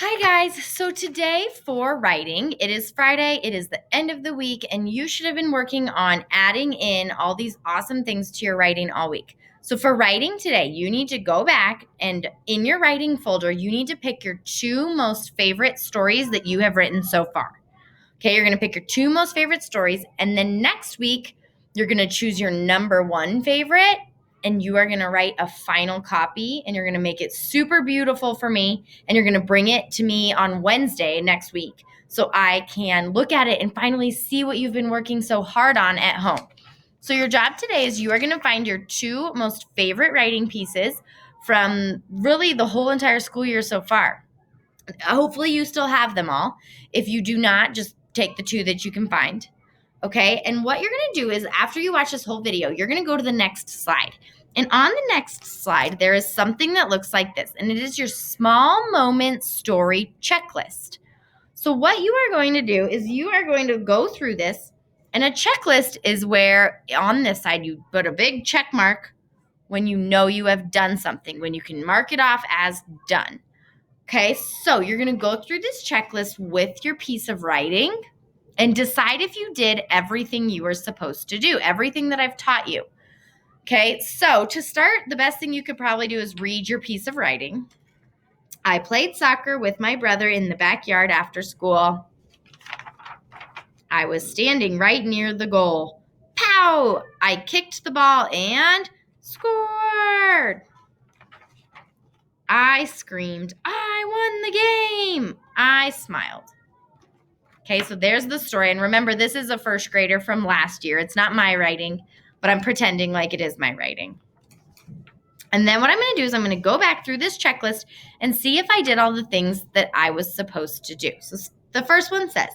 Hi guys, so today for writing, it is Friday, it is the end of the week, and you should have been working on adding in all these awesome things to your writing all week. So for writing today, you need to go back and in your writing folder, you need to pick your two most favorite stories that you have written so far. Okay, you're gonna pick your two most favorite stories, and then next week, you're gonna choose your number one favorite and you are going to write a final copy and you're going to make it super beautiful for me and you're going to bring it to me on Wednesday next week so I can look at it and finally see what you've been working so hard on at home. So your job today is you are going to find your two most favorite writing pieces from really the whole entire school year so far. Hopefully you still have them all. If you do not, just take the two that you can find. Okay, and what you're going to do is after you watch this whole video, you're going to go to the next slide. And on the next slide, there is something that looks like this, and it is your small moment story checklist. So what you are going to do is you are going to go through this, and a checklist is where on this side you put a big check mark when you know you have done something, when you can mark it off as done. Okay, so you're going to go through this checklist with your piece of writing and decide if you did everything you were supposed to do, everything that I've taught you. Okay, so to start, the best thing you could probably do is read your piece of writing. I played soccer with my brother in the backyard after school. I was standing right near the goal. Pow! I kicked the ball and scored. I screamed, I won the game. I smiled. Okay, so there's the story. And remember, this is a first grader from last year. It's not my writing, but I'm pretending like it is my writing. And then what I'm going to do is I'm going to go back through this checklist and see if I did all the things that I was supposed to do. So the first one says,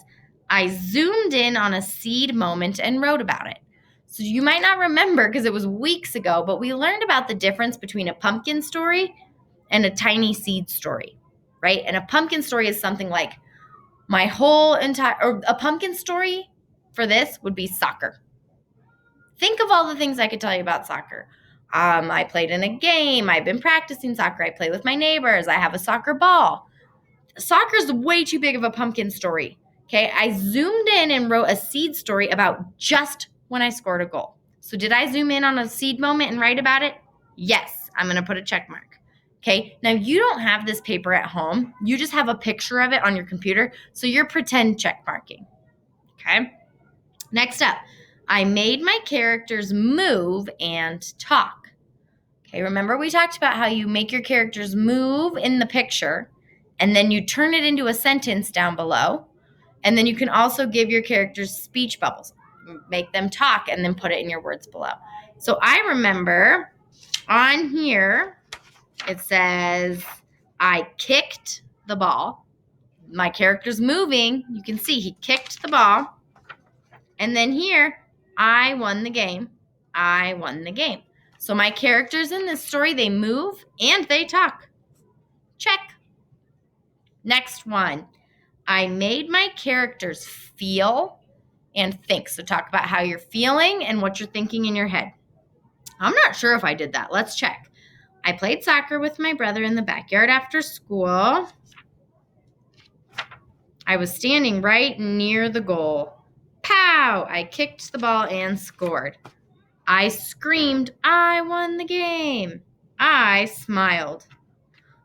I zoomed in on a seed moment and wrote about it. So you might not remember because it was weeks ago, but we learned about the difference between a pumpkin story and a tiny seed story, right? And a pumpkin story is something like, my whole entire, or a pumpkin story for this would be soccer. Think of all the things I could tell you about soccer. I played in a game. I've been practicing soccer. I play with my neighbors. I have a soccer ball. Soccer is way too big of a pumpkin story. Okay, I zoomed in and wrote a seed story about just when I scored a goal. So did I zoom in on a seed moment and write about it? Yes, I'm going to put a check mark. Okay, now you don't have this paper at home. You just have a picture of it on your computer. So you're pretend check marking. Okay, next up, I made my characters move and talk. Okay, remember we talked about how you make your characters move in the picture and then you turn it into a sentence down below. And then you can also give your characters speech bubbles, make them talk and then put it in your words below. So I remember on here, it says, I kicked the ball. My character's moving. You can see he kicked the ball. And then here, I won the game. I won the game. So my characters in this story, they move and they talk. Check. Next one. I made my characters feel and think. So talk about how you're feeling and what you're thinking in your head. I'm not sure if I did that. Let's check. I played soccer with my brother in the backyard after school. I was standing right near the goal. Pow! I kicked the ball and scored. I screamed, I won the game. I smiled.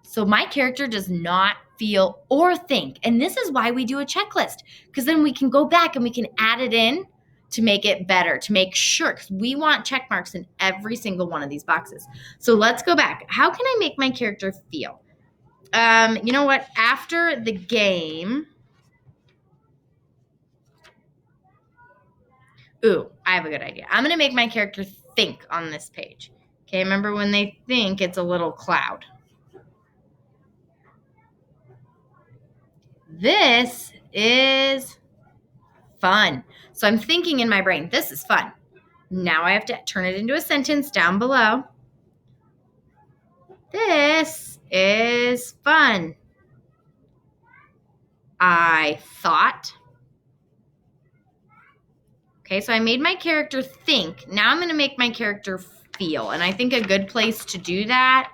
So my character does not feel or think. And this is why we do a checklist, because then we can go back and we can add it in to make it better, to make sure, because we want check marks in every single one of these boxes. So let's go back. How can I make my character feel? You know what? After the game, I have a good idea. I'm going to make my character think on this page. Okay, remember when they think, it's a little cloud. This is fun. So I'm thinking in my brain, this is fun. Now I have to turn it into a sentence down below. This is fun. I thought. Okay, so I made my character think. Now I'm going to make my character feel. And I think a good place to do that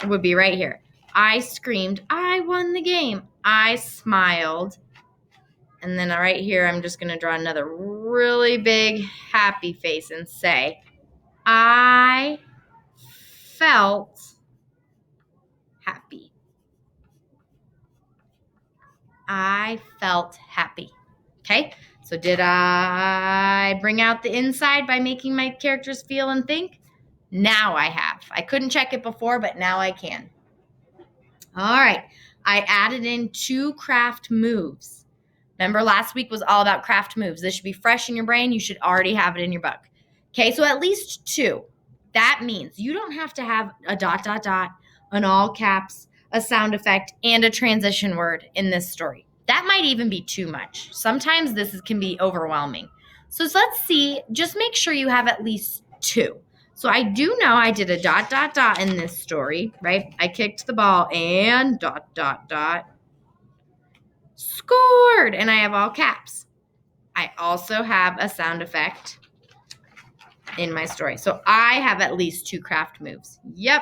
would be right here. I screamed, I won the game. I smiled. And then right here, I'm just going to draw another really big happy face and say, I felt happy. I felt happy. Okay, so did I bring out the inside by making my characters feel and think? Now I have. I couldn't check it before, but now I can. All right, I added in 2 craft moves. Remember, last week was all about craft moves. This should be fresh in your brain. You should already have it in your book. Okay, so at least 2. That means you don't have to have a ... an all caps, a sound effect, and a transition word in this story. That might even be too much. Sometimes this can be overwhelming. So let's see, just make sure you have at least 2. So I do know I did a ... in this story, right? I kicked the ball and ... scored, and I have all caps. I also have a sound effect in my story. So I have at least 2 craft moves. Yep,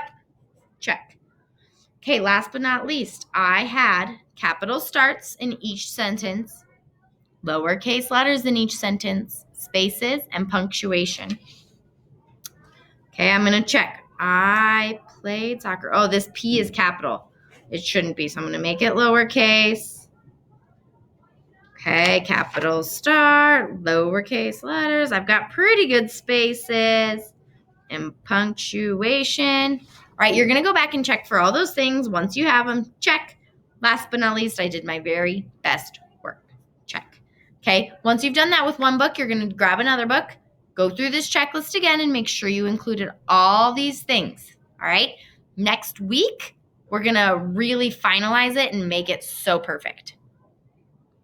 check. Okay, last but not least, I had capital starts in each sentence, lowercase letters in each sentence, spaces, and punctuation. Okay, I'm going to check. I played soccer. Oh, this P is capital. It shouldn't be, so I'm going to make it lowercase. Okay, capital start, lowercase letters. I've got pretty good spaces and punctuation. All right, you're going to go back and check for all those things. Once you have them, check. Last but not least, I did my very best work. Check. Okay, once you've done that with one book, you're going to grab another book, go through this checklist again, and make sure you included all these things. All right, next week, we're going to really finalize it and make it so perfect.